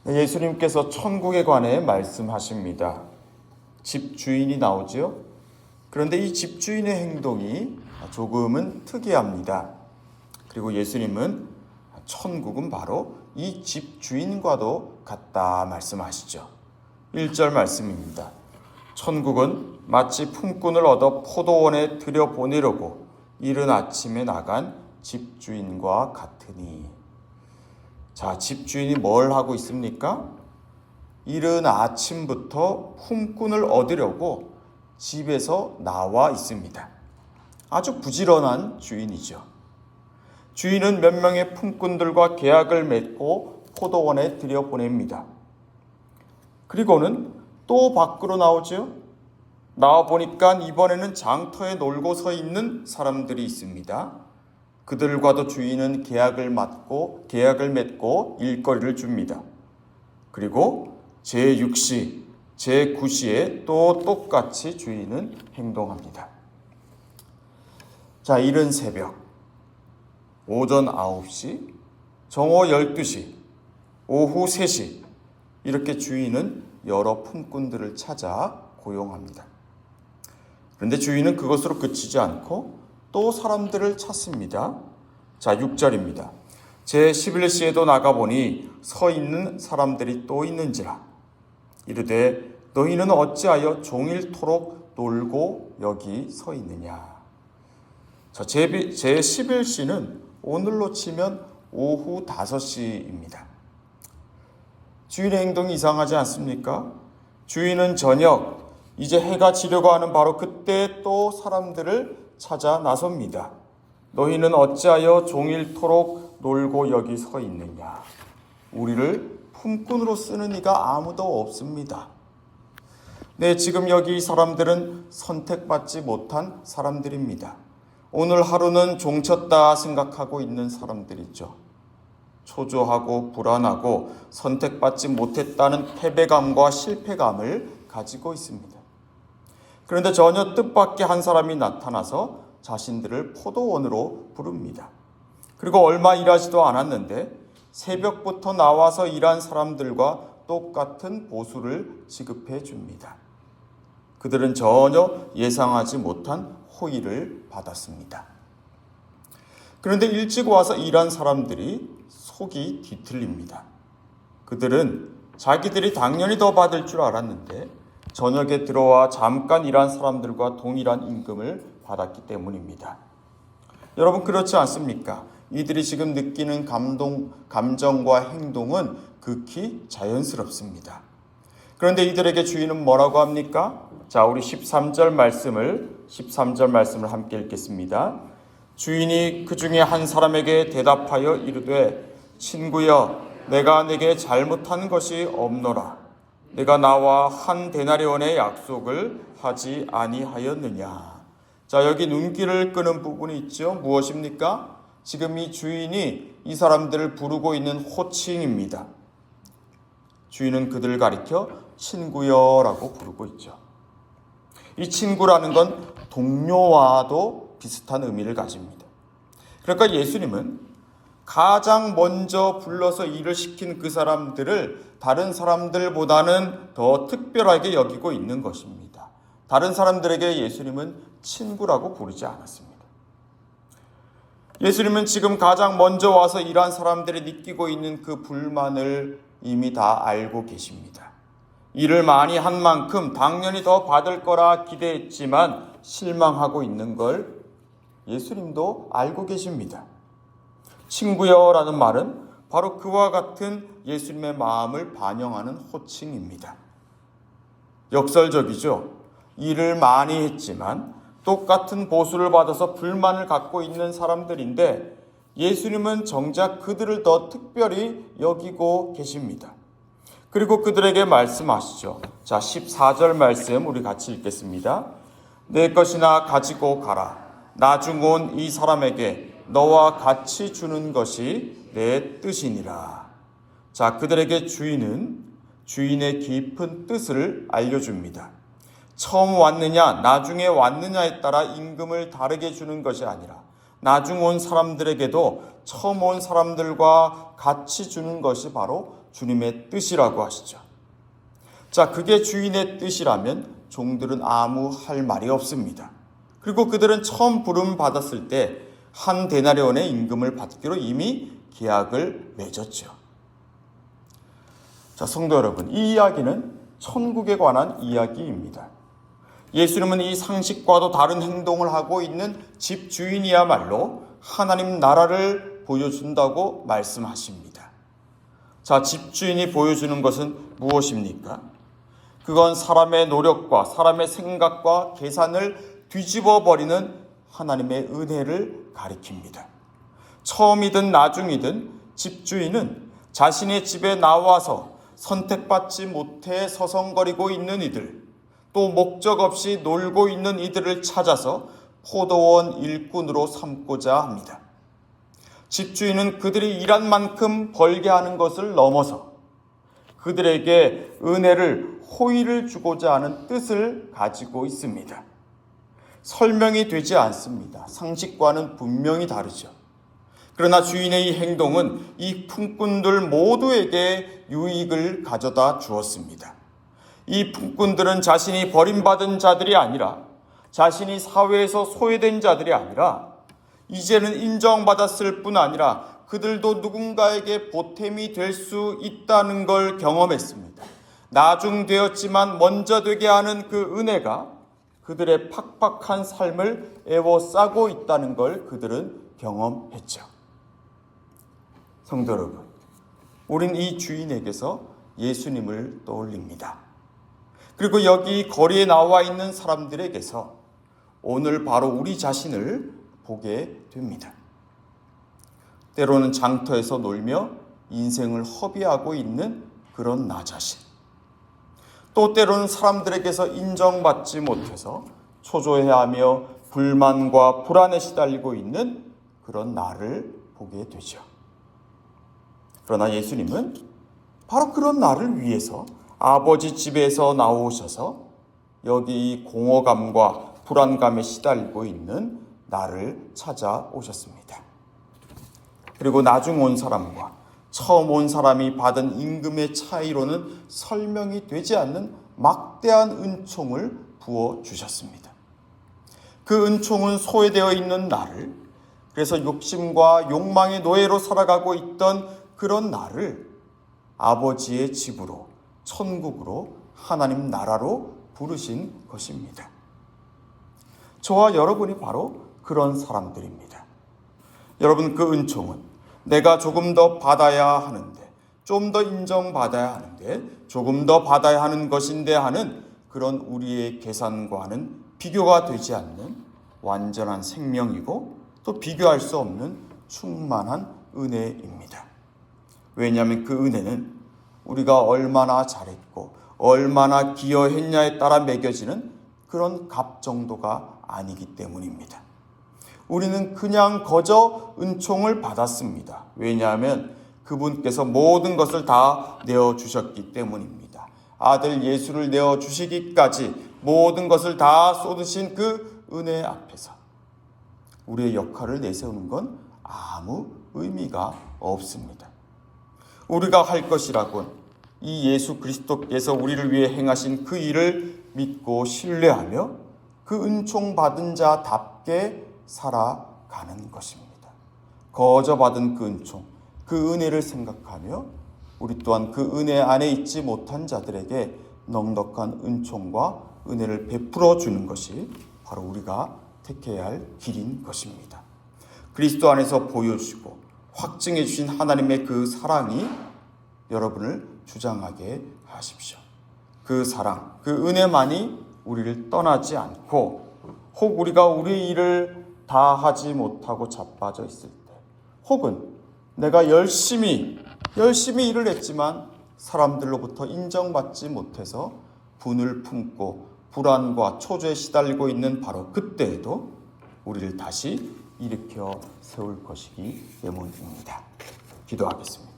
예수님께서 천국에 관해 말씀하십니다. 집주인이 나오지요. 그런데 이 집주인의 행동이 조금은 특이합니다. 그리고 예수님은 천국은 바로 이 집주인과도 같다 말씀하시죠. 1절 말씀입니다. 천국은 마치 품꾼을 얻어 포도원에 들여보내려고 이른 아침에 나간 집주인과 같으니. 자, 집주인이 뭘 하고 있습니까? 이른 아침부터 품꾼을 얻으려고 집에서 나와 있습니다. 아주 부지런한 주인이죠. 주인은 몇 명의 품꾼들과 계약을 맺고 포도원에 들여보냅니다. 그리고는 또 밖으로 나오죠. 나와 보니까 이번에는 장터에 놀고 서 있는 사람들이 있습니다. 그들과도 주인은 계약을 맺고 일거리를 줍니다. 그리고 제6시, 제9시에 또 똑같이 주인은 행동합니다. 자, 이른 새벽, 오전 9시, 정오 12시, 오후 3시 이렇게 주인은 여러 품꾼들을 찾아 고용합니다. 그런데 주인은 그것으로 그치지 않고 또 사람들을 찾습니다. 자, 6절입니다. 제11시에도 나가보니 서 있는 사람들이 또 있는지라. 이르되 너희는 어찌하여 종일토록 놀고 여기 서 있느냐. 자, 제11시는 오늘로 치면 오후 5시입니다. 주인의 행동이 이상하지 않습니까? 주인은 저녁, 이제 해가 지려고 하는 바로 그때 또 사람들을 찾아 나섭니다. 너희는 어찌하여 종일토록 놀고 여기 서 있느냐. 우리를 품꾼으로 쓰는 이가 아무도 없습니다. 네, 지금 여기 이 사람들은 선택받지 못한 사람들입니다. 오늘 하루는 종쳤다 생각하고 있는 사람들이죠. 초조하고 불안하고 선택받지 못했다는 패배감과 실패감을 가지고 있습니다. 그런데 전혀 뜻밖의 한 사람이 나타나서 자신들을 포도원으로 부릅니다. 그리고 얼마 일하지도 않았는데 새벽부터 나와서 일한 사람들과 똑같은 보수를 지급해 줍니다. 그들은 전혀 예상하지 못한 호의를 받았습니다. 그런데 일찍 와서 일한 사람들이 속이 뒤틀립니다. 그들은 자기들이 당연히 더 받을 줄 알았는데 저녁에 들어와 잠깐 일한 사람들과 동일한 임금을 받았기 때문입니다. 여러분, 그렇지 않습니까? 이들이 지금 느끼는 감정과 행동은 극히 자연스럽습니다. 그런데 이들에게 주인은 뭐라고 합니까? 자, 우리 13절 말씀을 함께 읽겠습니다. 주인이 그 중에 한 사람에게 대답하여 이르되 친구여, 내가 네게 잘못한 것이 없노라. 내가 나와 한 데나리온의 약속을 하지 아니하였느냐. 자, 여기 눈길을 끄는 부분이 있죠. 무엇입니까? 지금 이 주인이 이 사람들을 부르고 있는 호칭입니다. 주인은 그들을 가리켜 친구여라고 부르고 있죠. 이 친구라는 건 동료와도 비슷한 의미를 가집니다. 그러니까 예수님은 가장 먼저 불러서 일을 시킨 그 사람들을 다른 사람들보다는 더 특별하게 여기고 있는 것입니다. 다른 사람들에게 예수님은 친구라고 부르지 않았습니다. 예수님은 지금 가장 먼저 와서 일한 사람들이 느끼고 있는 그 불만을 이미 다 알고 계십니다. 일을 많이 한 만큼 당연히 더 받을 거라 기대했지만 실망하고 있는 걸 예수님도 알고 계십니다. 친구여라는 말은 바로 그와 같은 예수님의 마음을 반영하는 호칭입니다. 역설적이죠. 일을 많이 했지만 똑같은 보수를 받아서 불만을 갖고 있는 사람들인데 예수님은 정작 그들을 더 특별히 여기고 계십니다. 그리고 그들에게 말씀하시죠. 자, 14절 말씀 우리 같이 읽겠습니다. 내 것이나 가지고 가라. 나중 온 이 사람에게 너와 같이 주는 것이 내 뜻이니라. 자, 그들에게 주인은 주인의 깊은 뜻을 알려줍니다. 처음 왔느냐 나중에 왔느냐에 따라 임금을 다르게 주는 것이 아니라 나중 온 사람들에게도 처음 온 사람들과 같이 주는 것이 바로 주님의 뜻이라고 하시죠. 자, 그게 주인의 뜻이라면 종들은 아무 할 말이 없습니다. 그리고 그들은 처음 부름 받았을 때 한 데나리온의 임금을 받기로 이미 계약을 맺었죠. 자, 성도 여러분, 이 이야기는 천국에 관한 이야기입니다. 예수님은 이 상식과도 다른 행동을 하고 있는 집주인이야말로 하나님 나라를 보여준다고 말씀하십니다. 자, 집주인이 보여주는 것은 무엇입니까? 그건 사람의 노력과 사람의 생각과 계산을 뒤집어 버리는 하나님의 은혜를 가리킵니다. 처음이든 나중이든 집주인은 자신의 집에 나와서 선택받지 못해 서성거리고 있는 이들, 또 목적 없이 놀고 있는 이들을 찾아서 포도원 일꾼으로 삼고자 합니다. 집주인은 그들이 일한 만큼 벌게 하는 것을 넘어서 그들에게 은혜를, 호의를 주고자 하는 뜻을 가지고 있습니다. 설명이 되지 않습니다. 상식과는 분명히 다르죠. 그러나 주인의 이 행동은 이 품꾼들 모두에게 유익을 가져다 주었습니다. 이 품꾼들은 자신이 버림받은 자들이 아니라, 자신이 사회에서 소외된 자들이 아니라, 이제는 인정받았을 뿐 아니라 그들도 누군가에게 보탬이 될 수 있다는 걸 경험했습니다. 나중되었지만 먼저 되게 하는 그 은혜가 그들의 팍팍한 삶을 에워싸고 있다는 걸 그들은 경험했죠. 성도 여러분, 우린 이 주인에게서 예수님을 떠올립니다. 그리고 여기 거리에 나와 있는 사람들에게서 오늘 바로 우리 자신을 보게 됩니다. 때로는 장터에서 놀며 인생을 허비하고 있는 그런 나 자신, 또 때로는 사람들에게서 인정받지 못해서 초조해하며 불만과 불안에 시달리고 있는 그런 나를 보게 되죠. 그러나 예수님은 바로 그런 나를 위해서 아버지 집에서 나오셔서 여기 이 공허감과 불안감에 시달리고 있는 나를 찾아오셨습니다. 그리고 나중 온 사람과 처음 온 사람이 받은 임금의 차이로는 설명이 되지 않는 막대한 은총을 부어주셨습니다. 그 은총은 소외되어 있는 나를, 그래서 욕심과 욕망의 노예로 살아가고 있던 그런 나를 아버지의 집으로, 천국으로, 하나님 나라로 부르신 것입니다. 저와 여러분이 바로 그런 사람들입니다. 여러분, 그 은총은 내가 조금 더 받아야 하는데, 좀 더 인정받아야 하는데, 조금 더 받아야 하는 것인데 하는 그런 우리의 계산과는 비교가 되지 않는 완전한 생명이고 또 비교할 수 없는 충만한 은혜입니다. 왜냐하면 그 은혜는 우리가 얼마나 잘했고 얼마나 기여했냐에 따라 매겨지는 그런 값 정도가 아니기 때문입니다. 우리는 그냥 거저 은총을 받았습니다. 왜냐하면 그분께서 모든 것을 다 내어주셨기 때문입니다. 아들 예수를 내어주시기까지 모든 것을 다 쏟으신 그 은혜 앞에서 우리의 역할을 내세우는 건 아무 의미가 없습니다. 우리가 할 것이라곤 이 예수 그리스도께서 우리를 위해 행하신 그 일을 믿고 신뢰하며 그 은총 받은 자답게 살아가는 것입니다. 거저 받은 그 은총, 그 은혜를 생각하며 우리 또한 그 은혜 안에 있지 못한 자들에게 넉넉한 은총과 은혜를 베풀어 주는 것이 바로 우리가 택해야 할 길인 것입니다. 그리스도 안에서 보여주시고 확증해 주신 하나님의 그 사랑이 여러분을 주장하게 하십시오. 그 사랑, 그 은혜만이 우리를 떠나지 않고 혹 우리가 우리 일을 다 하지 못하고 자빠져 있을 때, 혹은 내가 열심히 일을 했지만 사람들로부터 인정받지 못해서 분을 품고 불안과 초조에 시달리고 있는 바로 그때에도 우리를 다시 일으켜 세울 것이기 때문입니다. 기도하겠습니다.